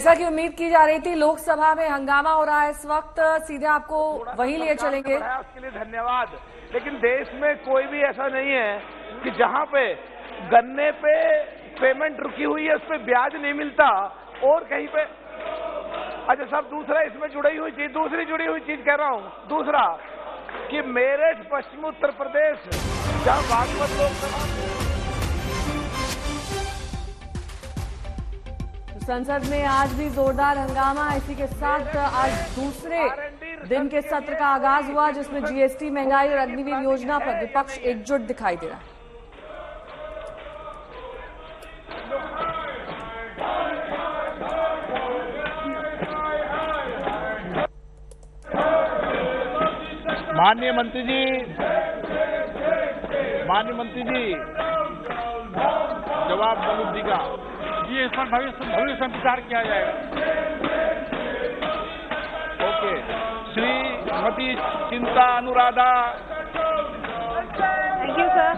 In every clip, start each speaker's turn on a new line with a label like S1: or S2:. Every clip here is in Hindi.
S1: जैसा कि उम्मीद की जा रही थी, लोकसभा में हंगामा हो रहा है इस वक्त। सीधे आपको वहीं लिए चलेंगे।
S2: उसके लिए धन्यवाद। लेकिन देश में कोई भी ऐसा नहीं है कि जहां पे गन्ने पे पेमेंट रुकी हुई है, उस पर ब्याज नहीं मिलता और कहीं पे। अच्छा साहब, दूसरा इसमें जुड़ी हुई चीज, दूसरी जुड़ी हुई चीज कह रहा हूं। दूसरा कि मेरठ पश्चिमी उत्तर प्रदेश, जहां बागपत लोकसभा
S1: संसद में आज भी जोरदार हंगामा। इसी के साथ आज दूसरे दिन के सत्र का आगाज हुआ, जिसमें जीएसटी, महंगाई और अग्निवीर योजना पर विपक्ष एकजुट दिखाई दे रहा है।
S2: माननीय मंत्री जी जवाब मलिक जी का
S3: ये इस पर भविष्य में विचार किया जाएगा।
S2: ओके। श्रीमती चिंता Anuradha.
S4: Thank you, sir.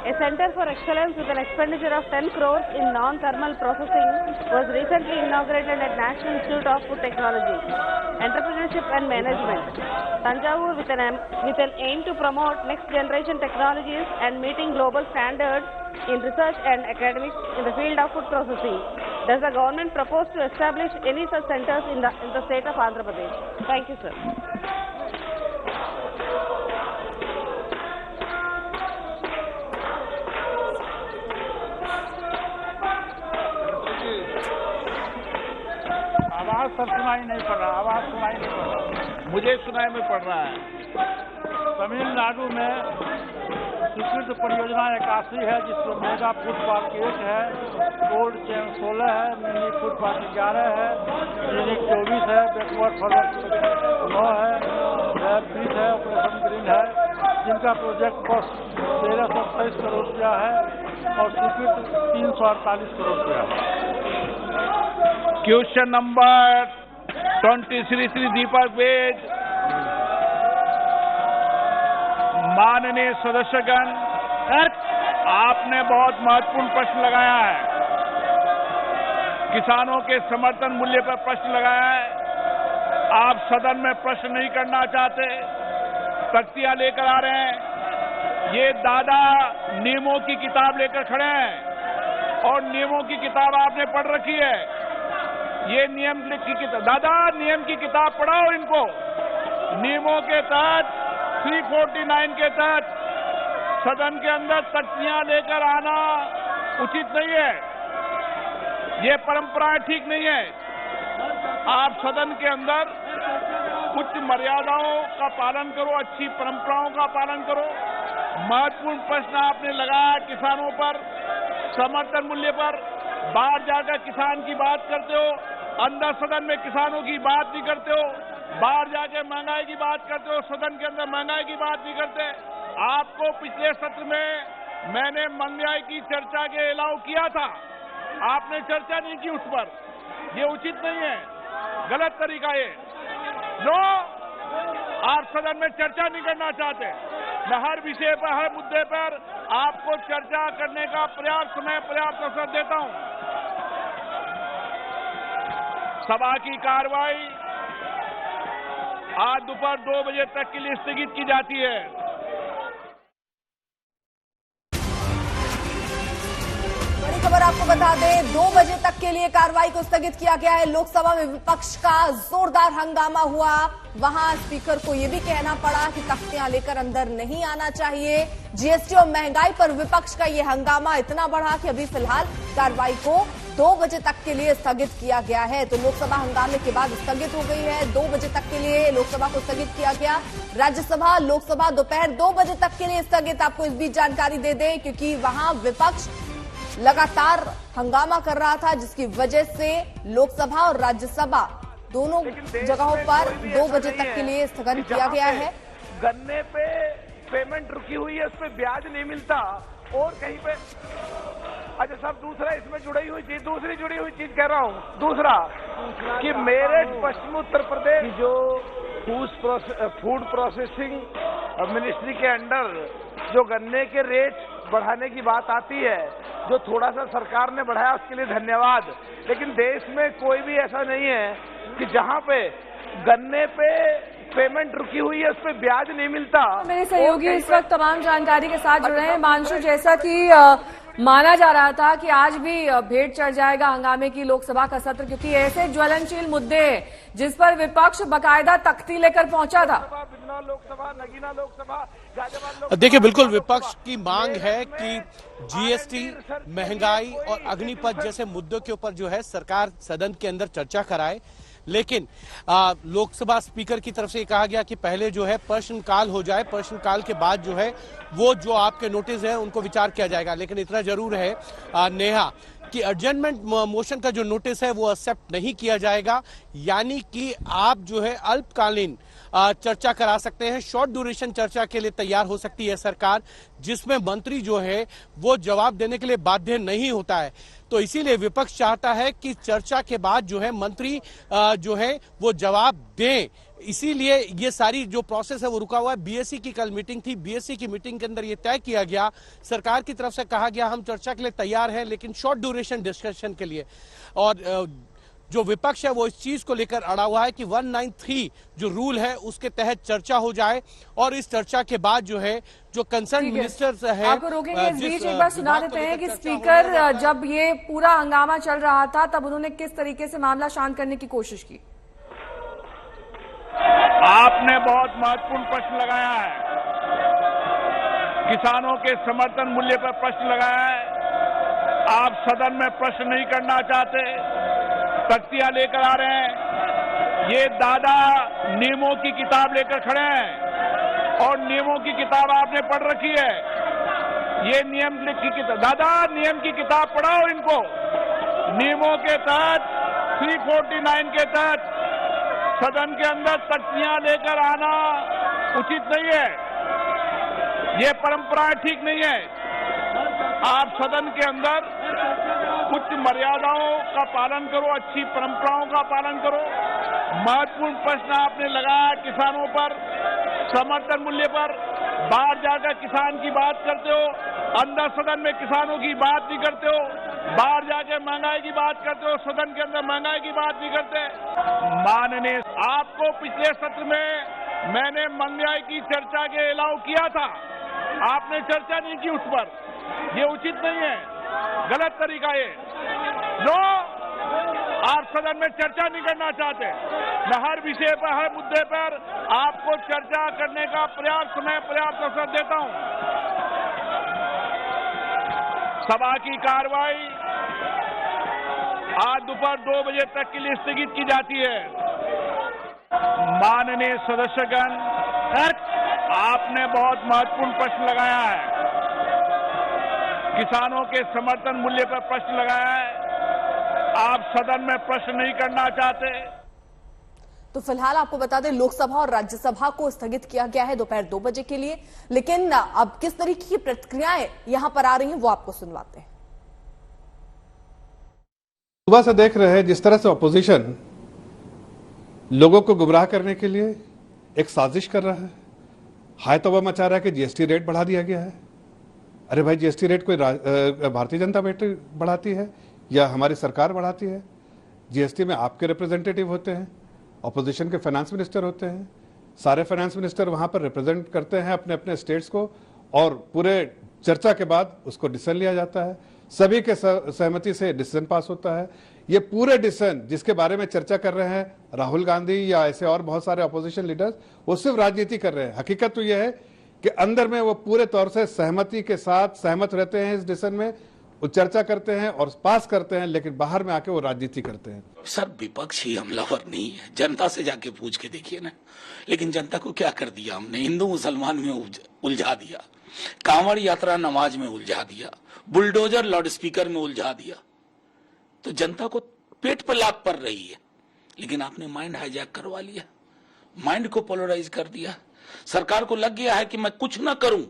S4: A Center for Excellence with an expenditure of 10 crores in non-thermal processing was recently inaugurated at National Institute of Food Technology, Entrepreneurship and Management, Tanjavur, with an aim to promote next generation technologies and meeting global standards in research and academics in the field of food processing. Does the government propose to establish any such centers in the state of Andhra Pradesh? Thank you, sir.
S3: आवाज सर सुनाई नहीं पड़ रहा, आवाज सुनाई नहीं पड़ रहा।
S2: मुझे सुनाई में पड़ रहा है।
S3: तमिलनाडु में स्वीकृत परियोजना 81 है, जिसमें मेगा फूड पार्क 1 है, कोल्ड चेन 16 है, मिनी फूड पार्क 11 है, क्लिनिक 24 है, बैकवर्ड फॉरवर्ड 9 है, लैब 20 है, ऑपरेशन ग्रीन है, जिनका प्रोजेक्ट कॉस्ट 1328 करोड़ रुपया है और स्वीकृत 348 करोड़ रुपया है।
S2: क्वेश्चन नंबर 23 श्री दीपक वेद। माननीय सदस्यगण, आपने बहुत महत्वपूर्ण प्रश्न लगाया है। किसानों के समर्थन मूल्य पर प्रश्न लगाया है। आप सदन में प्रश्न नहीं करना चाहते, तख्तियां लेकर आ रहे हैं। ये दादा नियमों की किताब लेकर खड़े हैं और नियमों की किताब आपने पढ़ रखी है। ये नियम की किताब, दादा नियम की किताब पढ़ाओ इनको। नियमों के तहत 349 के तहत सदन के अंदर तख्तियां लेकर आना उचित नहीं है। ये परंपराएं ठीक नहीं है। आप सदन के अंदर कुछ मर्यादाओं का पालन करो, अच्छी परंपराओं का पालन करो। महत्वपूर्ण प्रश्न आपने लगाया किसानों पर, समर्थन मूल्य पर। बाहर जाकर किसान की बात करते हो, अंदर सदन में किसानों की बात नहीं करते हो। बाहर जाके महंगाई की बात करते हो, सदन के अंदर महंगाई की बात नहीं करते। आपको पिछले सत्र में मैंने महंगाई की चर्चा के अलाउ किया था, आपने चर्चा नहीं की उस पर। ये उचित नहीं है, गलत तरीका ये। नो, आप सदन में चर्चा नहीं करना चाहते। मैं हर विषय पर, हर मुद्दे पर आपको चर्चा करने का पर्याप्त अवसर देता हूं। सभा की कार्रवाई आज दोपहर 2 बजे तक के लिए स्थगित की जाती है।
S1: बड़ी खबर आपको बता दें, 2 बजे तक के लिए कार्रवाई को स्थगित किया गया है। लोकसभा में विपक्ष का जोरदार हंगामा हुआ। वहां स्पीकर को यह भी कहना पड़ा कि तख्तियां लेकर अंदर नहीं आना चाहिए। जीएसटी और महंगाई पर विपक्ष का यह हंगामा इतना बढ़ा कि अभी फिलहाल कार्रवाई को 2 बजे तक के लिए स्थगित किया गया है। तो लोकसभा हंगामे के बाद स्थगित हो गई है। 2 बजे तक के लिए लोकसभा को स्थगित किया गया। राज्यसभा, लोकसभा दोपहर 2 बजे तक के लिए स्थगित। आपको इस बीच जानकारी दे दें, क्योंकि वहां विपक्ष लगातार हंगामा कर रहा था, जिसकी वजह से लोकसभा और राज्यसभा दोनों जगहों पर 2 बजे तक के लिए स्थगन किया गया है।
S2: गन्ने पे पेमेंट रुकी हुई है, उस पर ब्याज नहीं मिलता और कहीं पे। अच्छा साहब, दूसरा इसमें जुड़ी हुई चीज, दूसरी जुड़ी हुई चीज कह रहा हूं। दूसरा कि मेरठ पश्चिमी उत्तर प्रदेश की जो फूड प्रोसेसिंग मिनिस्ट्री के अंडर जो गन्ने के रेट बढ़ाने की बात आती है,
S5: जो थोड़ा सा सरकार ने बढ़ाया उसके लिए धन्यवाद। लेकिन देश में कोई भी ऐसा नहीं है कि जहां पे गन्ने पे पेमेंट रुकी हुई है, उस पे ब्याज नहीं मिलता।
S1: मेरे सहयोगी इस वक्त तमाम जानकारी के साथ जुड़े हैं। मानसू, जैसा कि माना जा रहा था कि आज भी भेंट चढ़ जाएगा हंगामे की लोकसभा का सत्र, क्योंकि ऐसे ज्वलनशील मुद्दे हैं जिस पर विपक्ष बकायदा तख्ती लेकर पहुंचा था।
S6: देखिए, बिल्कुल विपक्ष की मांग है कि जीएसटी, महंगाई और अग्निपथ जैसे मुद्दों के ऊपर जो है सरकार सदन के अंदर चर्चा कराए। लेकिन लोकसभा स्पीकर की तरफ से ये कहा गया कि पहले जो है प्रश्नकाल हो जाए, प्रश्नकाल के बाद जो है वो जो आपके नोटिस है उनको विचार किया जाएगा। लेकिन इतना जरूर है नेहा कि एडजर्नमेंट मोशन का जो नोटिस है वो एक्सेप्ट नहीं किया जाएगा, यानी कि आप जो है अल्पकालीन चर्चा करा सकते हैं, शॉर्ट ड्यूरेशन चर्चा के लिए तैयार हो सकती है सरकार, जिसमें मंत्री जो है वो जवाब देने के लिए बाध्य नहीं होता है। तो इसीलिए विपक्ष चाहता है कि चर्चा के बाद जो है मंत्री जो है वो जवाब दें। इसीलिए ये सारी जो प्रोसेस है वो रुका हुआ है। बीएससी की कल मीटिंग थी, बीएससी की मीटिंग के अंदर ये तय किया गया, सरकार की तरफ से कहा गया हम चर्चा के लिए तैयार हैं, लेकिन शॉर्ट ड्यूरेशन डिस्कशन के लिए। और जो विपक्ष है वो इस चीज को लेकर अड़ा हुआ है कि 193 जो रूल है उसके तहत चर्चा हो जाए, और इस चर्चा के बाद जो है जो कंसर्न मिनिस्टर्स है।
S1: आपको रोकेंगे इस बीच, एक बार सुना देते हैं कि स्पीकर जब ये पूरा हंगामा चल रहा था तब उन्होंने किस तरीके से मामला शांत करने की कोशिश की।
S2: आपने बहुत महत्वपूर्ण प्रश्न लगाया है, किसानों के समर्थन मूल्य पर प्रश्न लगाया है। आप सदन में प्रश्न नहीं करना चाहते, तख्तियां लेकर आ रहे हैं। ये दादा नियमों की किताब लेकर खड़े हैं और नियमों की किताब आपने पढ़ रखी है। ये नियम की किताब, दादा नियम की किताब पढ़ाओ इनको। नियमों के तहत 349 के तहत सदन के अंदर तख्तियां लेकर आना उचित नहीं है, ये परंपराएं ठीक नहीं है। आप सदन के अंदर कुछ मर्यादाओं का पालन करो, अच्छी परंपराओं का पालन करो। महत्वपूर्ण प्रश्न आपने लगाया किसानों पर, समर्थन मूल्य पर। बाहर जाकर किसान की बात करते हो, अंदर सदन में किसानों की बात नहीं करते हो। बाहर जाके महंगाई की बात करते हो, सदन के अंदर महंगाई की बात नहीं करते। माननीय, आपको पिछले सत्र में मैंने महंगाई की चर्चा के अलाउ किया था, आपने चर्चा नहीं की उस पर। ये उचित नहीं है, गलत तरीका ये। नो, आप सदन में चर्चा नहीं करना चाहते। मैं हर विषय पर, हर मुद्दे पर आपको चर्चा करने का पर्याप्त समय, पर्याप्त अवसर देता हूं। सभा की कार्रवाई आज दोपहर 2 बजे तक के लिए स्थगित की जाती है। माननीय सदस्यगण, आपने बहुत महत्वपूर्ण प्रश्न लगाया है, किसानों के समर्थन मूल्य पर प्रश्न लगाया है। आप सदन में प्रश्न नहीं करना चाहते।
S1: तो फिलहाल आपको बता दें लोकसभा और राज्यसभा को स्थगित किया गया है दोपहर 2 बजे के लिए, लेकिन अब किस तरीके की प्रतिक्रियाएं यहां पर आ रही हैं वो आपको सुनवाते हैं।
S7: सुबह से देख रहे हैं जिस तरह से ऑपोजिशन लोगों को गुमराह करने के लिए एक साजिश कर रहा है, हाय तौबा मचा रहा है कि जीएसटी रेट बढ़ा दिया गया है। अरे भाई, जीएसटी रेट कोई भारतीय जनता पार्टी बढ़ाती है या हमारी सरकार बढ़ाती है? जीएसटी में आपके रिप्रेजेंटेटिव होते हैं, ऑपोजिशन के फाइनेंस मिनिस्टर होते हैं, सारे फाइनेंस मिनिस्टर वहां पर रिप्रेजेंट करते हैं अपने अपने स्टेट्स को, और पूरे चर्चा के बाद उसको डिसीजन लिया जाता है, सभी के सहमति से डिसीजन पास होता है। ये पूरे डिसीजन जिसके बारे में चर्चा कर रहे हैं राहुल गांधी या ऐसे और बहुत सारे ऑपोजिशन लीडर्स, वो सिर्फ राजनीति कर रहे हैं। हकीकत तो यह है कि अंदर में वो पूरे तौर से सहमति के साथ सहमत रहते हैं इस डिसीजन में, वो चर्चा करते हैं और पास करते हैं, लेकिन बाहर में आके वो राजनीति करते हैं।
S8: सर, विपक्ष ही हमलावर नहीं है, जनता से जाके पूछ के देखिए ना। लेकिन जनता को क्या कर दिया हमने? हिंदू मुसलमान में उलझा दिया, कांवड़ यात्रा नमाज में उलझा दिया, बुलडोजर लाउड स्पीकर में उलझा दिया। तो जनता को पेट पर लात पड़ रही है, लेकिन आपने माइंड हाईजैक करवा लिया, माइंड को पोलराइज कर दिया। सरकार को लग गया है कि मैं कुछ ना करूं,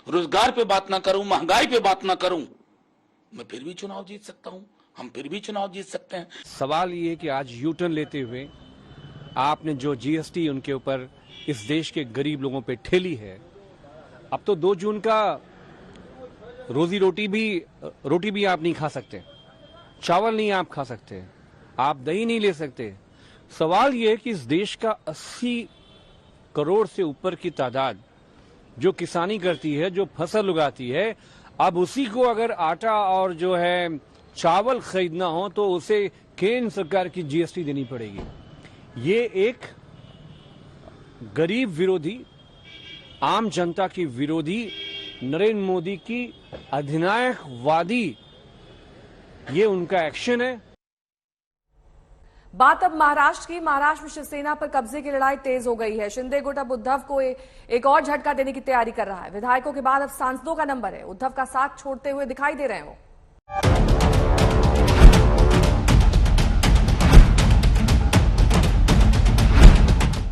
S8: रोजगार पे बात ना करूं, महंगाई पे बात ना करूं, मैं फिर भी चुनाव जीत सकता हूं, हम फिर भी चुनाव जीत सकते हैं।
S9: सवाल ये है कि आज यू टर्न लेते हुए आपने जो जीएसटी उनके ऊपर इस देश के गरीब लोगों पे ठेली है, अब तो 2 जून का रोटी भी आप नहीं खा सकते, चावल नहीं आप खा सकते, आप दही नहीं ले सकते। सवाल यह है कि इस देश का 80 करोड़ से ऊपर की तादाद जो किसानी करती है, जो फसल उगाती है, अब उसी को अगर आटा और जो है चावल खरीदना हो तो उसे केंद्र सरकार की जीएसटी देनी पड़ेगी। ये एक गरीब विरोधी, आम जनता की विरोधी, नरेंद्र मोदी की अधिनायकवादी ये उनका एक्शन है।
S1: बात अब महाराष्ट्र की। महाराष्ट्र में शिवसेना पर कब्जे की लड़ाई तेज हो गई है। शिंदे गुट अब उद्धव को एक और झटका देने की तैयारी कर रहा है। विधायकों के बाद अब सांसदों का नंबर है। उद्धव का साथ छोड़ते हुए दिखाई दे रहे हो।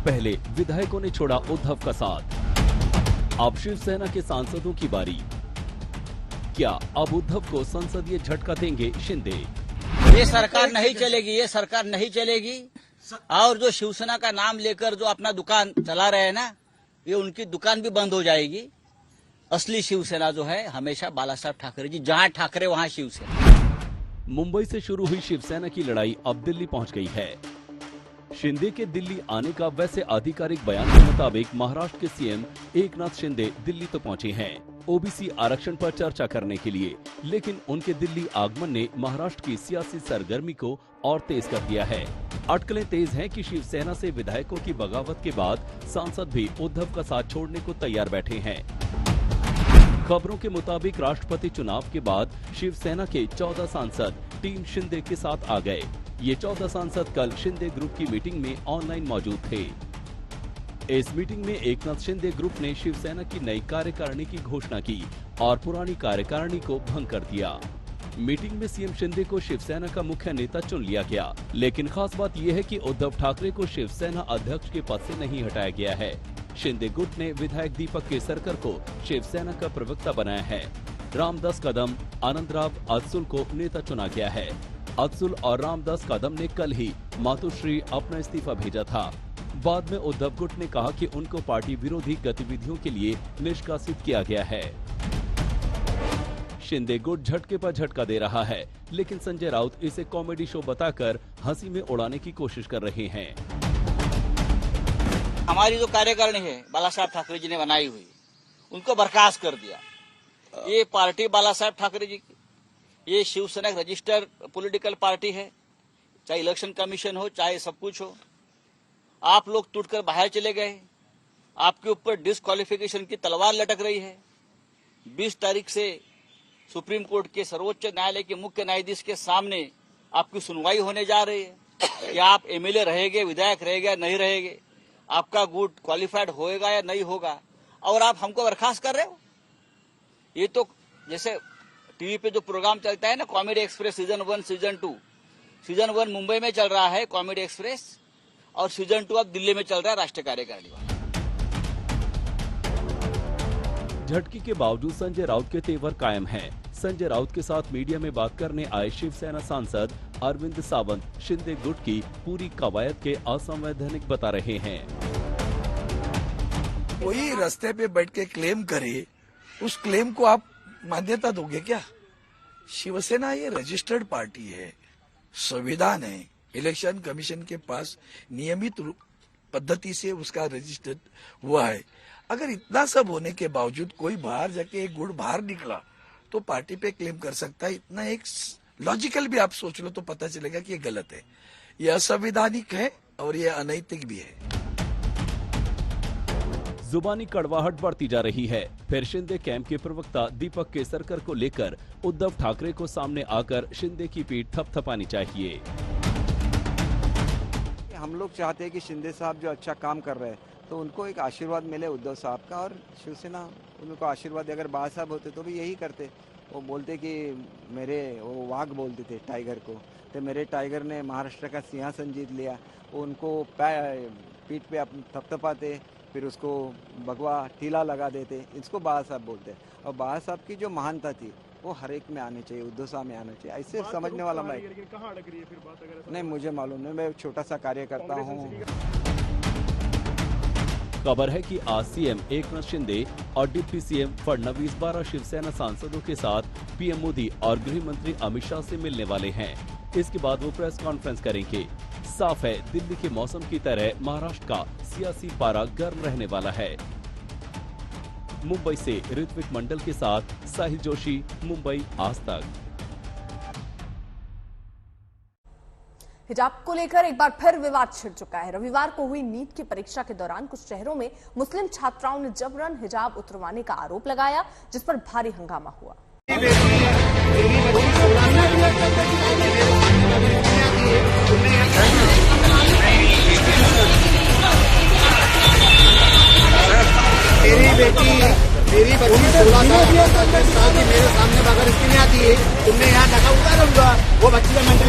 S10: पहले विधायकों ने छोड़ा उद्धव का साथ, अब शिवसेना के सांसदों की बारी। क्या अब उद्धव को संसदीय झटका देंगे शिंदे?
S11: ये सरकार नहीं चलेगी, ये सरकार नहीं चलेगी। और जो शिवसेना का नाम लेकर जो अपना दुकान चला रहे हैं ना, ये उनकी दुकान भी बंद हो जाएगी। असली शिवसेना जो है हमेशा बाला साहब ठाकरे जी, जहां ठाकरे वहां शिवसेना।
S10: मुंबई से शुरू हुई शिवसेना की लड़ाई अब दिल्ली पहुंच गई है। शिंदे के दिल्ली आने का वैसे आधिकारिक बयान के मुताबिक महाराष्ट्र के सीएम एकनाथ शिंदे दिल्ली तो पहुंचे हैं ओबीसी आरक्षण पर चर्चा करने के लिए, लेकिन उनके दिल्ली आगमन ने महाराष्ट्र की सियासी सरगर्मी को और तेज कर दिया है। अटकलें तेज हैं कि शिवसेना से विधायकों की बगावत के बाद सांसद भी उद्धव का साथ छोड़ने को तैयार बैठे हैं। खबरों के मुताबिक राष्ट्रपति चुनाव के बाद शिवसेना के 14 सांसद टीम शिंदे के साथ आ गए। ये 14 सांसद कल शिंदे ग्रुप की मीटिंग में ऑनलाइन मौजूद थे। इस मीटिंग में एकनाथ शिंदे ग्रुप ने शिवसेना की नई कार्यकारिणी की घोषणा की और पुरानी कार्यकारिणी को भंग कर दिया। मीटिंग में सीएम शिंदे को शिवसेना का मुख्य नेता चुन लिया गया, लेकिन खास बात यह है कि उद्धव ठाकरे को शिवसेना अध्यक्ष के पद से नहीं हटाया गया है। शिंदे गुट ने विधायक दीपक केसरकर को शिवसेना का प्रवक्ता बनाया है। रामदास कदम, आनंदराव अत्सुल को नेता चुना गया है। अत्सुल और रामदास कदम ने कल ही मातोश्री अपना इस्तीफा भेजा था। बाद में उद्धव गुट ने कहा कि उनको पार्टी विरोधी गतिविधियों के लिए निष्कासित किया गया है। शिंदे गुट झटके पर झटका दे रहा है, लेकिन संजय राउत इसे कॉमेडी शो बताकर हंसी में उड़ाने की कोशिश कर रहे हैं।
S11: हमारी जो कार्यकारिणी है बाला साहब ठाकरे जी ने बनाई हुई, उनको बर्खास्त कर दिया। ये पार्टी बाला साहब ठाकरे जी की, ये शिवसेना रजिस्टर्ड पॉलिटिकल पार्टी है, चाहे इलेक्शन कमीशन हो, चाहे सब कुछ हो। आप लोग टूटकर बाहर चले गए, आपके ऊपर डिस्क्वालिफिकेशन की तलवार लटक रही है। 20 तारीख से सुप्रीम कोर्ट के सर्वोच्च न्यायालय के मुख्य न्यायाधीश के सामने आपकी सुनवाई होने जा रही है कि आप एमएलए रहेंगे, विधायक रहेंगे, नहीं रहेंगे, आपका गुट क्वालिफाइड होएगा या नहीं होगा, और आप हमको बर्खास्त कर रहे हो। ये तो जैसे टीवी पे जो प्रोग्राम चलता है ना, comedy express season 1 season 2, season 1 Mumbai में चल रहा है कॉमेडी एक्सप्रेस, और सीजन 2 अब दिल्ली में चल रहा है राष्ट्रीय कार्यकारिणी।
S10: झटकी के बावजूद संजय राउत के तेवर कायम हैं। संजय राउत के साथ मीडिया में बात करने आए शिवसेना सांसद अरविंद सावंत शिंदे गुट की पूरी कवायद के असंवैधानिक बता रहे हैं।
S12: कोई रास्ते पे बैठ के क्लेम करे, उस क्लेम को आप मान्यता दोगे क्या? शिवसेना ये रजिस्टर्ड पार्टी है, संविधान है, इलेक्शन कमीशन के पास नियमित पद्धति से उसका रजिस्टर्ड हुआ है। अगर इतना सब होने के बावजूद कोई बाहर जाके एक गुट बाहर निकला तो पार्टी पे क्लेम कर सकता है। इतना एक लॉजिकल भी आप सोच लो तो पता चलेगा कि ये गलत है, ये असंवैधानिक है और ये अनैतिक भी है।
S10: जुबानी कड़वाहट बढ़ती जा रही है। फिर शिंदे कैंप के प्रवक्ता दीपक केसरकर को लेकर उद्धव ठाकरे को सामने आकर शिंदे की पीठ थपथपानी चाहिए।
S13: हम लोग चाहते हैं कि शिंदे साहब जो अच्छा काम कर रहे हैं तो उनको एक आशीर्वाद मिले उद्धव साहब का, और शिवसेना उनको आशीर्वाद, अगर बाला साहब होते तो भी यही करते। वो बोलते कि मेरे, वो वाघ बोलते थे टाइगर को, तो मेरे टाइगर ने महाराष्ट्र का सिंहासन जीत लिया। वो उनको पीठ पे थपथपाते, फिर उसको भगवा टीला लगा देते। इसको बाला साहब बोलते हैं। और बाला साहब की जो महानता थी वो हर एक में आनी चाहिए, उद्धव साहब में आना चाहिए। ऐसे समझने वाला मैं
S3: कहाँ अटक रही है फिर बात? अगर
S13: नहीं, मुझे मालूम नहीं, मैं छोटा सा कार्यकर्ता हूँ।
S10: खबर है कि आज सीएम एकनाथ शिंदे और डिप्टी सीएम फडणवीस 12 शिवसेना सांसदों के साथ पीएम मोदी और गृह मंत्री अमित शाह से मिलने वाले हैं। इसके बाद वो प्रेस कॉन्फ्रेंस करेंगे। साफ है, दिल्ली के मौसम की तरह महाराष्ट्र का सियासी पारा गर्म रहने वाला है। मुंबई से ऋत्विक मंडल के साथ साहिल जोशी, मुंबई आज तक।
S1: हिजाब को लेकर एक बार फिर विवाद छिड़ चुका है। रविवार को हुई नीट की परीक्षा के दौरान कुछ शहरों में मुस्लिम छात्राओं ने जबरन हिजाब उतरवाने का आरोप लगाया, जिस पर भारी हंगामा हुआ।
S14: मेरी बच्ची 16 साल की मेरे सामने अगर इसकी नहीं आती है, तुमने यहाँ ढका उतारूंगा। वो बच्ची का मेंटल।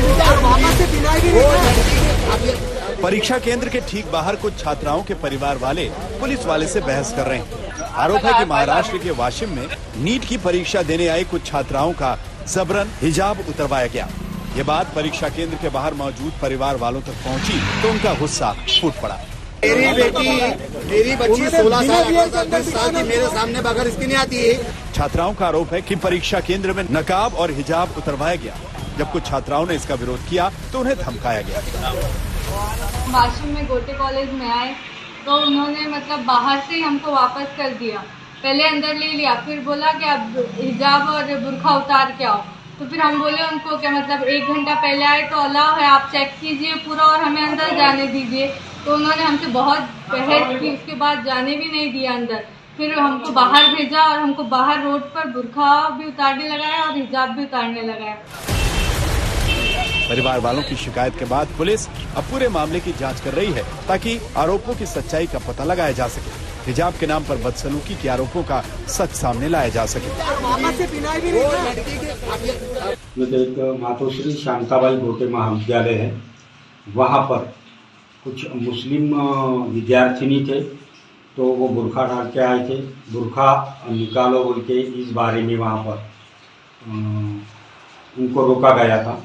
S15: परीक्षा केंद्र के ठीक बाहर कुछ छात्राओं के परिवार वाले पुलिस वाले से बहस कर रहे हैं। आरोप है कि महाराष्ट्र के वाशिम में नीट की परीक्षा देने आई कुछ छात्राओं का जबरन हिजाब उतरवाया गया। ये बात परीक्षा केंद्र के बाहर मौजूद परिवार वालों तक पहुंची तो उनका गुस्सा फूट पड़ा।
S14: मेरी बच्ची 16 साल की मेरे सामने अगर इसकी नहीं आती है।
S15: छात्राओं का आरोप है कि परीक्षा केंद्र में नकाब और हिजाब उतरवाया गया। जब कुछ छात्राओं ने इसका विरोध किया तो उन्हें धमकाया गया।
S16: वाशिम में गोटे कॉलेज में आए तो उन्होंने मतलब बाहर से ही हमको वापस कर दिया। पहले अंदर ले लिया, फिर बोला कि अब हिजाब और बुर्खा उतार के आओ। तो फिर हम बोले उनको कि मतलब 1 घंटा पहले आए तो अलाउ है, आप चेक कीजिए पूरा और हमें अंदर जाने दीजिए। तो उन्होंने हमसे बहुत बहस की, उसके बाद जाने भी नहीं दिया अंदर। फिर हमको बाहर भेजा और हमको बाहर रोड पर बुर्खा भी उतारने लगाया और हिजाब भी उतारने लगाया।
S15: परिवार वालों की शिकायत के बाद पुलिस अब पूरे मामले की जांच कर रही है ताकि आरोपों की सच्चाई का पता लगाया जा सके। हिजाब के नाम पर बदसलूकी के आरोपों का सच सामने लाया जा सके।
S17: एक मातोश्री शांताबाई गोटे महाविद्यालय है, वहाँ पर कुछ मुस्लिम विद्यार्थिनी थे तो वो बुर्खा डाल के आए थे। बुर्खा निकालो बोल के इस बारे में वहाँ पर उनको रोका गया था।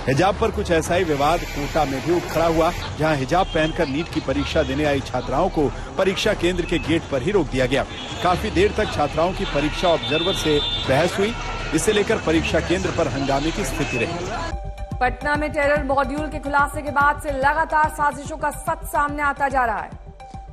S15: हिजाब पर कुछ ऐसा ही विवाद कोटा में भी उठ खड़ा हुआ, जहां हिजाब पहनकर नीट की परीक्षा देने आई छात्राओं को परीक्षा केंद्र के गेट पर ही रोक दिया गया। काफी देर तक छात्राओं की परीक्षा ऑब्जर्वर से बहस हुई। इसे लेकर परीक्षा केंद्र पर हंगामे की स्थिति रही।
S1: पटना में टेरर मॉड्यूल के खुलासे के बाद से लगातार साजिशों का सच सामने आता जा रहा है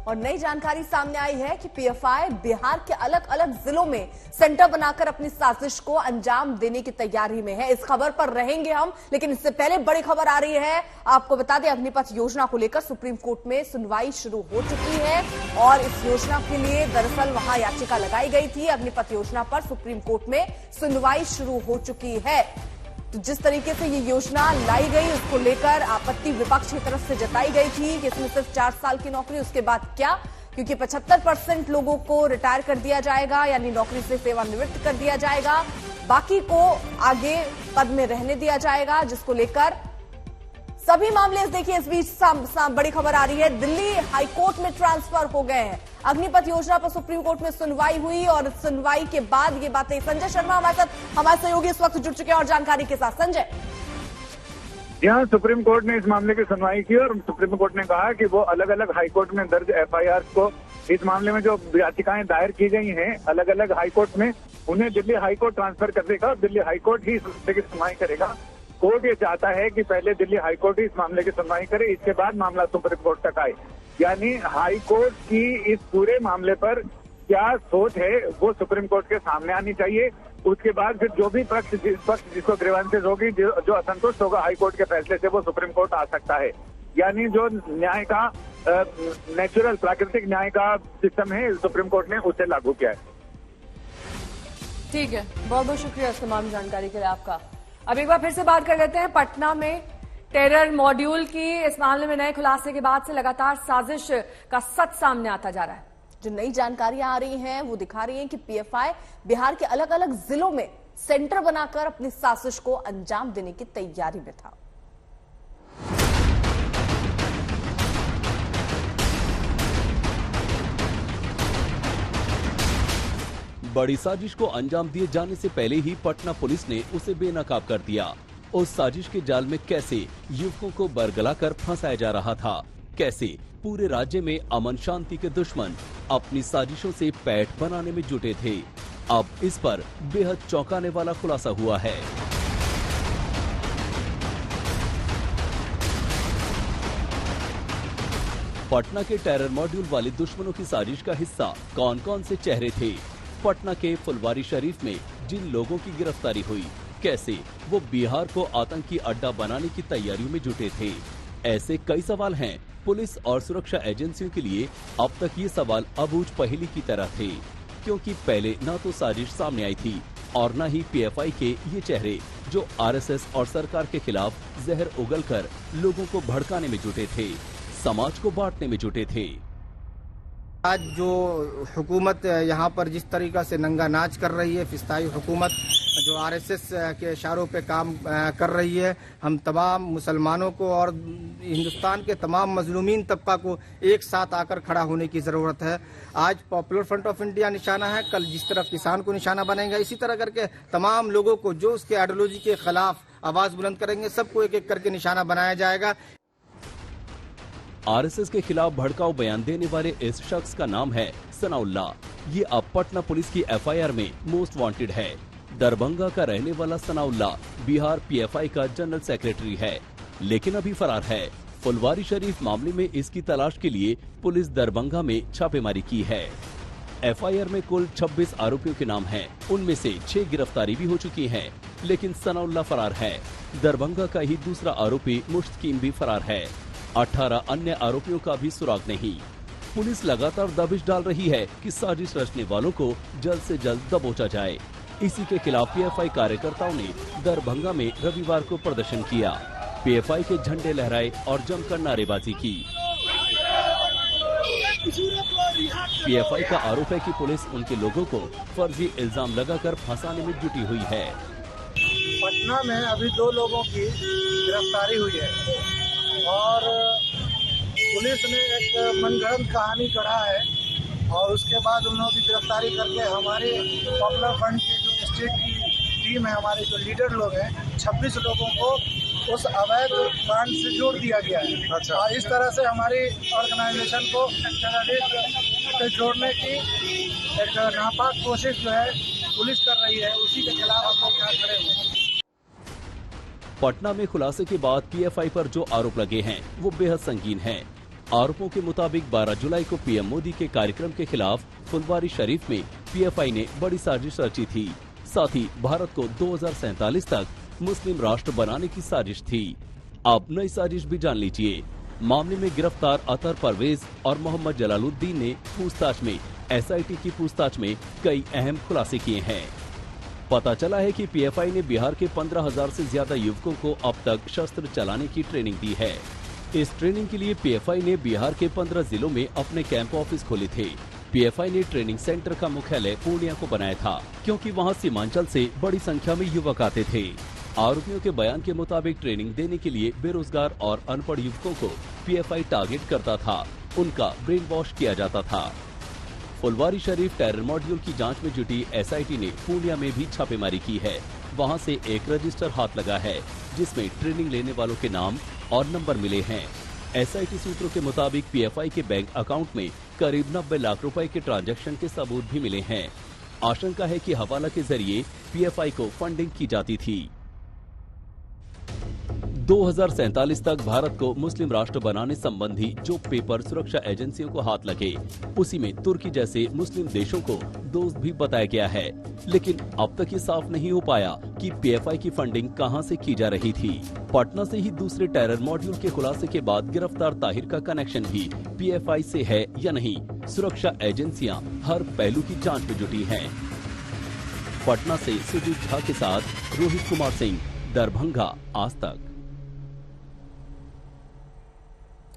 S1: और नई जानकारी सामने आई है कि पीएफआई बिहार के अलग अलग जिलों में सेंटर बनाकर अपनी साजिश को अंजाम देने की तैयारी में है। इस खबर पर रहेंगे हम, लेकिन इससे पहले बड़ी खबर आ रही है। आपको बता दें, अग्निपथ योजना को लेकर सुप्रीम कोर्ट में सुनवाई शुरू हो चुकी है और इस योजना के लिए दरअसल वहां याचिका लगाई गई थी। अग्निपथ योजना पर सुप्रीम कोर्ट में सुनवाई शुरू हो चुकी है। तो जिस तरीके से ये योजना लाई गई, उसको लेकर आपत्ति विपक्ष की तरफ से जताई गई थी कि इसमें सिर्फ 4 साल की नौकरी, उसके बाद क्या, क्योंकि 75% लोगों को रिटायर कर दिया जाएगा, यानी नौकरी से सेवानिवृत्त कर दिया जाएगा, बाकी को आगे पद में रहने दिया जाएगा, जिसको लेकर सभी मामले देखिए। इस बीच बड़ी खबर आ रही है, दिल्ली हाईकोर्ट में ट्रांसफर हो गए हैं। अग्निपथ योजना पर सुप्रीम कोर्ट में सुनवाई हुई और सुनवाई के बाद ये बातें। संजय शर्मा हमारे साथ, हमारे सहयोगी इस वक्त जुड़ चुके हैं और जानकारी के साथ। संजय,
S18: यहाँ सुप्रीम कोर्ट ने इस मामले की सुनवाई की और सुप्रीम कोर्ट ने कहा कि वो अलग अलग हाईकोर्ट में दर्ज एफआईआर को, इस मामले में जो याचिकाएं दायर की गई हैं अलग अलग हाईकोर्ट में, उन्हें दिल्ली हाईकोर्ट ट्रांसफर कर देगा। दिल्ली हाईकोर्ट ही इस मामले की सुनवाई करेगा। कोर्ट ये चाहता है कि पहले दिल्ली हाईकोर्ट ही इस मामले की सुनवाई करे, इसके बाद मामला सुप्रीम कोर्ट तक आए। यानी हाईकोर्ट की इस पूरे मामले पर क्या सोच है वो सुप्रीम कोर्ट के सामने आनी चाहिए। उसके बाद फिर जो भी पक्ष जिसको ग्रीवेंसेस होगी, जो असंतुष्ट होगा हाईकोर्ट के फैसले से, वो सुप्रीम कोर्ट आ सकता है। यानी जो न्याय का नेचुरल प्राकृतिक न्याय का सिस्टम है, सुप्रीम कोर्ट ने उसे लागू किया है।
S1: ठीक है, बहुत बहुत शुक्रिया इस तमाम जानकारी के लिए आपका। अब एक बार फिर से बात कर लेते हैं पटना में टेरर मॉड्यूल की। इस मामले में नए खुलासे के बाद से लगातार साजिश का सच सामने आता जा रहा है। जो नई जानकारियां आ रही हैं वो दिखा रही हैं कि पीएफआई बिहार के अलग अलग जिलों में सेंटर बनाकर अपनी साजिश को अंजाम देने की तैयारी में था।
S10: बड़ी साजिश को अंजाम दिए जाने से पहले ही पटना पुलिस ने उसे बेनकाब कर दिया। उस साजिश के जाल में कैसे युवकों को बरगला कर फंसाया जा रहा था, कैसे पूरे राज्य में अमन शांति के दुश्मन अपनी साजिशों से पैठ बनाने में जुटे थे। अब इस पर बेहद चौंकाने वाला खुलासा हुआ है। पटना के टेरर मॉड्यूल वाले दुश्मनों की साजिश का हिस्सा कौन कौन से चेहरे थे? पटना के फुलवारी शरीफ में जिन लोगों की गिरफ्तारी हुई, कैसे वो बिहार को आतंकी अड्डा बनाने की तैयारियों में जुटे थे? ऐसे कई सवाल हैं। पुलिस और सुरक्षा एजेंसियों के लिए अब तक ये सवाल अबूझ पहेली की तरह थे, क्योंकि पहले न तो साजिश सामने आई थी और न ही पीएफआई के ये चेहरे जो आरएसएस और सरकार के खिलाफ जहर उगलकर लोगों को भड़काने में जुटे थे, समाज को बांटने में जुटे थे।
S19: आज जो हुकूमत यहाँ पर जिस तरीका से नंगा नाच कर रही है, फिस्ताई हुकूमत जो आरएसएस के इशारों पे काम कर रही है, हम तमाम मुसलमानों को और हिंदुस्तान के तमाम मजलूमीन तबका को एक साथ आकर खड़ा होने की ज़रूरत है। आज पॉपुलर फ्रंट ऑफ इंडिया निशाना है, कल जिस तरफ किसान को निशाना बनेगा, इसी तरह करके तमाम लोगों को जो उसके आइडियोलॉजी के खिलाफ आवाज़ बुलंद करेंगे, सबको एक एक करके निशाना बनाया जाएगा।
S10: आरएसएस के खिलाफ भड़काऊ बयान देने वाले इस शख्स का नाम है सनाउल्लाह। ये अब पटना पुलिस की एफआईआर में मोस्ट वांटेड है। दरभंगा का रहने वाला सनाउल्लाह बिहार पीएफआई का जनरल सेक्रेटरी है, लेकिन अभी फरार है। फुलवारी शरीफ मामले में इसकी तलाश के लिए पुलिस दरभंगा में छापेमारी की है। एफआईआर में कुल 26 आरोपियों के नाम हैं, उनमें से 6 गिरफ्तारी भी हो चुकी हैं, लेकिन सनाउल्लाह फरार है। दरभंगा का ही दूसरा आरोपी मुश्तकीम भी फरार है। 18 अन्य आरोपियों का भी सुराग नहीं। पुलिस लगातार दबिश डाल रही है कि साजिश रचने वालों को जल्द से जल्द दबोचा जाए। इसी के खिलाफ पीएफआई कार्यकर्ताओं ने दरभंगा में रविवार को प्रदर्शन किया। पीएफआई के झंडे लहराए और जमकर नारेबाजी की। पीएफआई का आरोप है कि पुलिस उनके लोगों को फर्जी इल्जाम लगाकर फंसाने में जुटी हुई है।
S20: पटना में अभी 2 लोगों की गिरफ्तारी हुई है और पुलिस ने एक मनगढ़ंत कहानी गढ़ा है और उसके बाद उन लोगों की गिरफ्तारी करके हमारे पॉपुलर फ्रंट के जो स्टेट की टीम है, हमारे जो लीडर लोग हैं, 26 लोगों को उस अवैध कांड से जोड़ दिया गया है। अच्छा। और इस तरह से हमारी ऑर्गेनाइजेशन को टेररिस्ट से जोड़ने की एक नापाक कोशिश जो है पुलिस कर रही है, उसी के खिलाफ हम लोग यहाँ खड़े हुए हैं।
S10: पटना में खुलासे के बाद पीएफआई पर जो आरोप लगे हैं वो बेहद संगीन हैं। आरोपों के मुताबिक 12 जुलाई को पीएम मोदी के कार्यक्रम के खिलाफ फुलवारी शरीफ में पीएफआई ने बड़ी साजिश रची थी। साथ ही भारत को 2047 तक मुस्लिम राष्ट्र बनाने की साजिश थी। अब नई साजिश भी जान लीजिए। मामले में गिरफ्तार अतर परवेज और मोहम्मद जलालुद्दीन ने पूछताछ में एसआईटी की पूछताछ में कई अहम खुलासे किए हैं। पता चला है कि पीएफआई ने बिहार के 15,000 से ज्यादा युवकों को अब तक शस्त्र चलाने की ट्रेनिंग दी है। इस ट्रेनिंग के लिए पीएफआई ने बिहार के 15 जिलों में अपने कैंप ऑफिस खोले थे। पीएफआई ने ट्रेनिंग सेंटर का मुख्यालय पूर्णिया को बनाया था, क्योंकि वहां सीमांचल से बड़ी संख्या में युवक आते थे। आरोपियों के बयान के मुताबिक ट्रेनिंग देने के लिए बेरोजगार और अनपढ़ युवकों को पीएफआई टारगेट करता था, उनका ब्रेन वॉश किया जाता था। फुलवारी शरीफ टेरर मॉड्यूल की जांच में जुटी एसआईटी ने पूर्णिया में भी छापेमारी की है। वहां से एक रजिस्टर हाथ लगा है जिसमें ट्रेनिंग लेने वालों के नाम और नंबर मिले हैं। एसआईटी सूत्रों के मुताबिक पीएफआई के बैंक अकाउंट में करीब 90 लाख रुपए के ट्रांजैक्शन के सबूत भी मिले हैं। आशंका है कि हवाला के जरिए पीएफआई को फंडिंग की जाती थी। 2047 तक भारत को मुस्लिम राष्ट्र बनाने संबंधी जो पेपर सुरक्षा एजेंसियों को हाथ लगे, उसी में तुर्की जैसे मुस्लिम देशों को दोस्त भी बताया गया है। लेकिन अब तक ये साफ नहीं हो पाया कि पीएफआई की फंडिंग कहां से की जा रही थी। पटना से ही दूसरे टेरर मॉड्यूल के खुलासे के बाद गिरफ्तार ताहिर का कनेक्शन भी पीएफआई से है या नहीं, सुरक्षा एजेंसियां हर पहलू की जांच में जुटी हैं। पटना से सुजीत झा के साथ रोहित कुमार सिंह, दरभंगा, आज तक।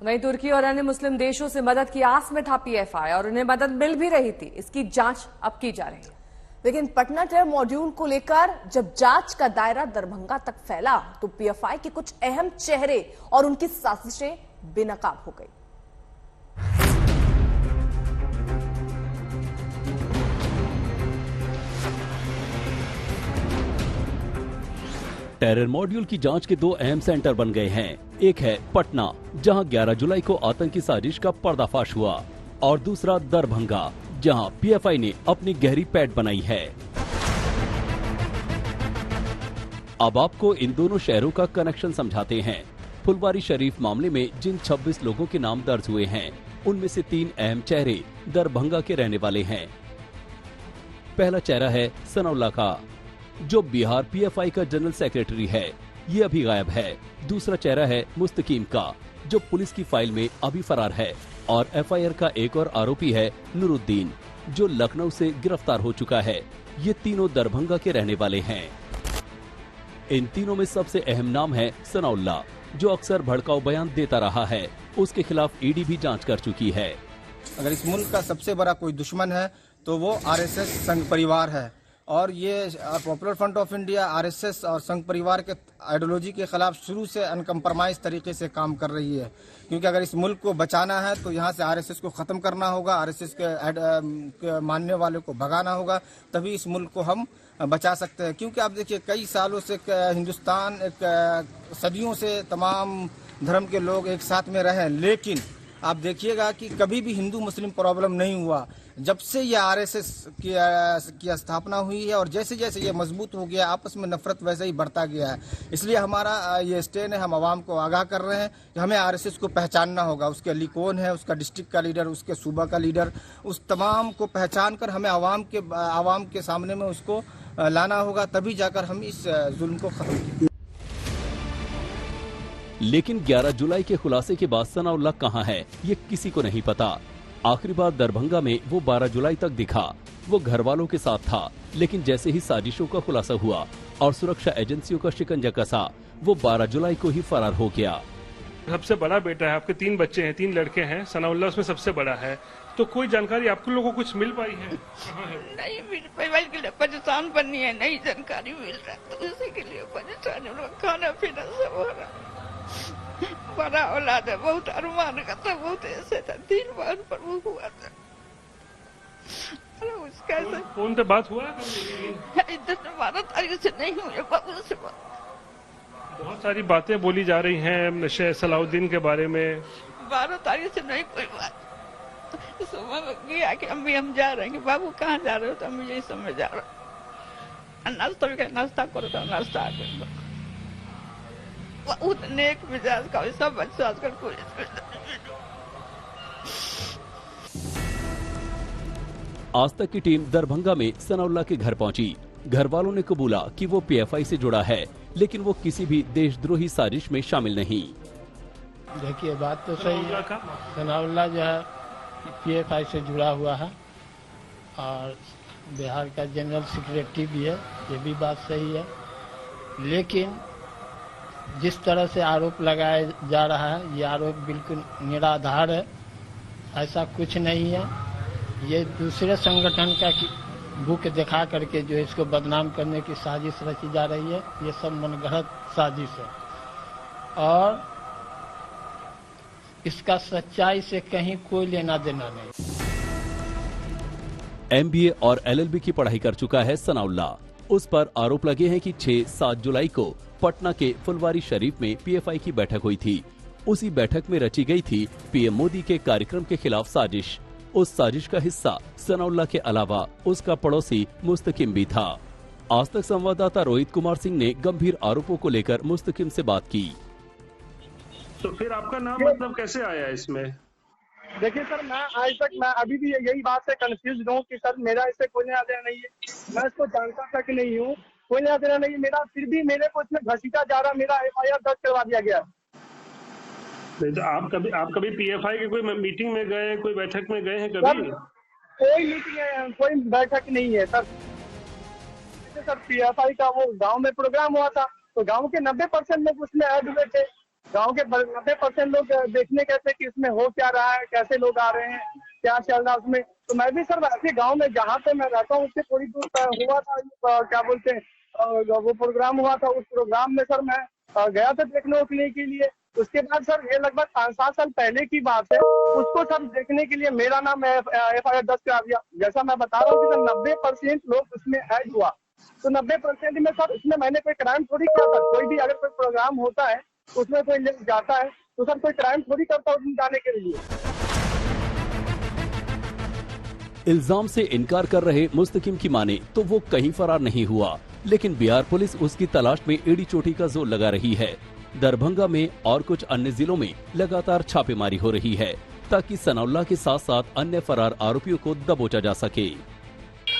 S1: वहीं तुर्की और अन्य मुस्लिम देशों से मदद की आस में था पीएफआई और उन्हें मदद मिल भी रही थी। इसकी जांच अब की जा रही है। लेकिन पटना टेरर मॉड्यूल को लेकर जब जांच का दायरा दरभंगा तक फैला तो पीएफआई के कुछ अहम चेहरे और उनकी साजिशें बेनकाब हो गई।
S10: टेरर मॉड्यूल की जांच के दो अहम सेंटर बन गए हैं। एक है पटना, जहां 11 जुलाई को आतंकी साजिश का पर्दाफाश हुआ, और दूसरा दरभंगा, जहां पीएफआई ने अपनी गहरी पैठ बनाई है। अब आपको इन दोनों शहरों का कनेक्शन समझाते हैं। फुलवारी शरीफ मामले में जिन 26 लोगों के नाम दर्ज हुए हैं, उनमें से 3 अहम चेहरे दरभंगा के रहने वाले हैं। पहला चेहरा है सनाउल्लाह का, जो बिहार पीएफआई का जनरल सेक्रेटरी है, ये अभी गायब है। दूसरा चेहरा है मुस्तकीम का, जो पुलिस की फाइल में अभी फरार है। और एफआईआर का एक और आरोपी है नूरुद्दीन, जो लखनऊ से गिरफ्तार हो चुका है। ये तीनों दरभंगा के रहने वाले हैं। इन तीनों में सबसे अहम नाम है सनाउल्लाह, जो अक्सर भड़काऊ बयान देता रहा है। उसके खिलाफ ईडी भी जांच कर चुकी है।
S19: अगर इस मुल्क का सबसे बड़ा कोई दुश्मन है तो वो आरएसएस संघ परिवार है, और ये popular front of India RSS और संघ परिवार के आइडियोलॉजी के खिलाफ शुरू से अनकम्प्रोमाइज तरीके से काम कर रही है। क्योंकि अगर इस मुल्क को बचाना है तो यहाँ से आरएसएस को खत्म करना होगा, आरएसएस के मानने वाले को भगाना होगा, तभी इस मुल्क को हम बचा सकते हैं। क्योंकि आप देखिए, कई सालों से हिंदुस्तान सदियों से तमाम धर्म के लोग एक साथ में रहे, लेकिन आप देखिएगा कि कभी भी हिंदू मुस्लिम प्रॉब्लम नहीं हुआ। जब से ये आरएसएस की स्थापना हुई है और जैसे जैसे ये मजबूत हो गया, आपस में नफरत वैसे ही बढ़ता गया है। इसलिए हमारा ये स्टैंड है, हम आवाम को आगाह कर रहे हैं कि हमें आरएसएस को पहचानना होगा। उसके अली कौन है, उसका डिस्ट्रिक्ट का लीडर, उसके सूबा का लीडर, उस तमाम को पहचान कर हमें आवाम के सामने में उसको लाना होगा, तभी जाकर हम इस जुल्म को खत्म करेंगे।
S10: लेकिन 11 जुलाई के खुलासे के बाद सनाउल्लाह कहाँ है, ये किसी को नहीं पता। आखिरी बार दरभंगा में वो 12 जुलाई तक दिखा। वो घर वालों के साथ था, लेकिन जैसे ही साजिशों का खुलासा हुआ और सुरक्षा एजेंसियों का शिकंजा कसा, वो 12 जुलाई को ही फरार हो गया।
S21: सबसे बड़ा बेटा है, आपके 3 बच्चे हैं, 3 लड़के हैं, सनाउल्लाह उसमें सबसे बड़ा है। तो कोई जानकारी आपको लोगों को कुछ मिल पाई है?
S22: नहीं मिल पाई, के लिए परेशान बननी है, नहीं जानकारी मिल रहा, तो उसी के लिए परेशान है। खाना पीना सब हो रहा, बड़ा औलाद है, बहुत अरमान का था, बहुत ऐसे था, 3 बार पर वो हुआ था। उसका
S21: फोन पे बात हुआ?
S22: 12 तारीख से नहीं हुई, बाबू से बात।
S21: बहुत सारी बातें बोली जा रही हैं सलाउद्दीन के बारे में।
S22: 12 तारीख से नहीं कोई बात। सुबह गया कि अम्मी हम जा रहे हैं, बाबू कहाँ जा रहे हो, तो अम्मी यही समझ जा रहा, नाश्ता करो, तो नाश्ता करो। उतने एक मिजाज का सब बच्चा आजकल कोई।
S10: आज तक की टीम दरभंगा में सनाउल्लाह के घर पहुंची। घर वालों ने कबूला कि वो पीएफआई से जुड़ा है, लेकिन वो किसी भी देशद्रोही साजिश में शामिल नहीं।
S23: देखिए, बात तो सही है, सनाउल्लाह जो है पीएफआई से जुड़ा हुआ है और बिहार का जनरल सेक्रेटरी भी है, ये भी बात सही है। लेकिन जिस तरह से आरोप लगाया जा रहा है, ये आरोप बिल्कुल निराधार है, ऐसा कुछ नहीं है। ये दूसरे संगठन का बुक दिखा करके जो है इसको बदनाम करने की साजिश रची जा रही है। ये सब मनगढ़ंत साजिश है और इसका सच्चाई से कहीं कोई लेना देना नहीं।
S10: एमबीए और एलएलबी की पढ़ाई कर चुका है सनाउल्लाह। उस पर आरोप लगे हैं कि 6-7 जुलाई को पटना के फुलवारी शरीफ में पीएफआई की बैठक हुई थी। उसी बैठक में रची गई थी पीएम मोदी के कार्यक्रम के खिलाफ साजिश। उस साजिश का हिस्सा सनाउल्लाह के अलावा उसका पड़ोसी मुस्तकीम भी था। आज तक संवाददाता रोहित कुमार सिंह ने गंभीर आरोपों को लेकर मुस्तकीम से बात की।
S21: तो फिर आपका नाम मतलब कैसे आया इसमें?
S24: देखिए सर, मैं आज तक अभी भी यही बात से कंफ्यूज हूँ कि सर मेरा इससे कोई लेना देना नहीं है। मैं इसको जानता तक नहीं हूँ, कोई लेना देना नहीं मेरा, फिर भी मेरे को इसमें घसीटा जा रहा, मेरा एफआईआर दर्ज करवा दिया गया।
S21: नहीं तो आप कभी पीएफआई के कोई मीटिंग में गए, कोई बैठक में गए हैं कभी?
S24: कोई मीटिंग है, कोई बैठक नहीं है सर। सर पीएफआई का वो गांव में प्रोग्राम हुआ था, तो गांव के 90% लोग उसमें ऐड हुए थे। गांव के 90% लोग देखने गए थे कि इसमें हो क्या रहा है, कैसे लोग आ रहे हैं, क्या चल रहा है उसमें। तो मैं भी सर वैसे गांव में जहाँ पे मैं रहता हूँ उससे थोड़ी दूर हुआ था, क्या बोलते हैं, वो प्रोग्राम हुआ था। उस प्रोग्राम में सर मैं गया था देखने उखने के लिए। उसके बाद सर ये लगभग 5-7 साल पहले की बात है, उसको सर देखने के लिए मेरा नाम एफआईआर दर्ज करा दिया। जैसा मैं बता रहा हूँ कि सर 90% लोग उसमें ऐड हुआ, तो 90% में सर इसमें मैंने कोई क्राइम थोड़ी किया था। कोई भी अगर कोई प्रोग्राम होता है उसमें कोई लोग जाता है तो सर कोई क्राइम थोड़ी करता है उसमें जाने के लिए।
S10: इल्जाम से इनकार कर रहे मुस्तकिम की माने तो वो कहीं फरार नहीं हुआ, लेकिन बिहार पुलिस उसकी तलाश में एड़ी चोटी का जोर लगा रही है। दरभंगा में और कुछ अन्य जिलों में लगातार छापेमारी हो रही है ताकि सनाउल्लाह के साथ साथ अन्य फरार आरोपियों को दबोचा जा सके।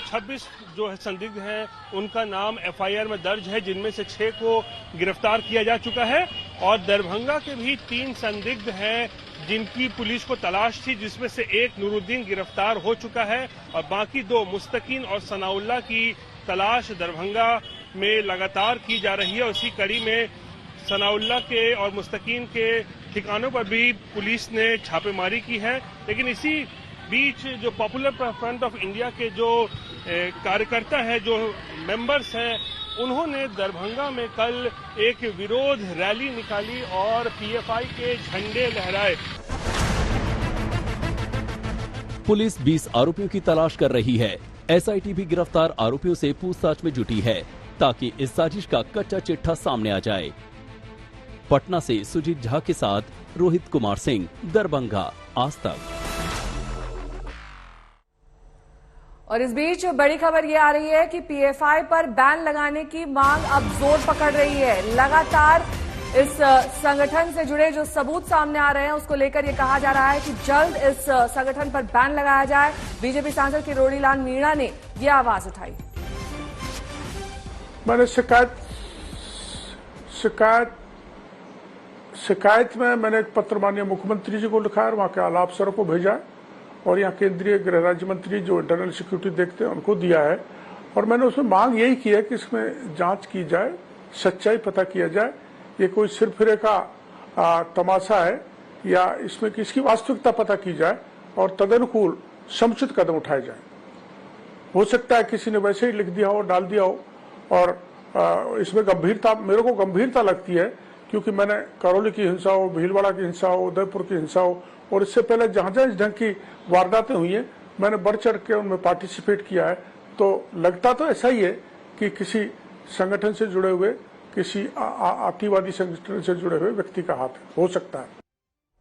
S21: 26 जो है संदिग्ध हैं उनका नाम एफआईआर में दर्ज है, जिनमें से 6 को गिरफ्तार किया जा चुका है और दरभंगा के भी 3 संदिग्ध हैं जिनकी पुलिस को तलाश थी, जिसमें से एक नूरुद्दीन गिरफ्तार हो चुका है और बाकी 2 मुस्तकीन और सनाउल्लाह की तलाश दरभंगा में लगातार की जा रही है। उसी कड़ी में सनाउल्लाह के और मुस्तकीन के ठिकानों पर भी पुलिस ने छापेमारी की है। लेकिन इसी बीच जो पॉपुलर फ्रंट ऑफ इंडिया के जो कार्यकर्ता है, जो मेंबर्स हैं, उन्होंने दरभंगा में कल एक विरोध रैली निकाली और पीएफआई के झंडे लहराए।
S10: पुलिस 20 आरोपियों की तलाश कर रही है। एसआईटी भी गिरफ्तार आरोपियों से पूछताछ में जुटी है ताकि इस साजिश का कच्चा चिट्ठा सामने आ जाए। पटना से सुजीत झा के साथ रोहित कुमार सिंह, दरभंगा, आज तक।
S1: और इस बीच बड़ी खबर ये आ रही है कि पीएफआई पर बैन लगाने की मांग अब जोर पकड़ रही है। लगातार इस संगठन से जुड़े जो सबूत सामने आ रहे हैं उसको लेकर ये कहा जा रहा है कि जल्द इस संगठन पर बैन लगाया जाए। बीजेपी सांसद किरोड़ीलाल मीणा ने ये आवाज उठाई।
S2: मैंने शिकायत में मैंने एक पत्र माननीय मुख्यमंत्री जी को लिखा है, वहां के आलाप सर को भेजा है और यहाँ केंद्रीय गृह राज्य मंत्री जो इंटरनल सिक्योरिटी देखते हैं उनको दिया है। और मैंने उसमें मांग यही की है कि इसमें जांच की जाए, सच्चाई पता किया जाए, ये कोई सिरफिरे का तमाशा है या इसमें किसकी वास्तविकता पता की जाए और तदनुकूल समुचित कदम उठाए जाए। हो सकता है किसी ने वैसे ही लिख दिया हो, डाल दिया हो और इसमें गंभीरता, मेरे को गंभीरता लगती है क्योंकि मैंने करौली की हिंसा हो, भीलवाड़ा की हिंसा हो, उदयपुर की हिंसा हो और इससे पहले जहां जहां इस ढंग की वारदातें हुई हैं मैंने बढ़ चढ़ के उनमें पार्टिसिपेट किया है। तो लगता तो ऐसा ही है कि किसी संगठन से जुड़े हुए, किसी अतिवादी संगठन से जुड़े हुए व्यक्ति का हाथ हो सकता है।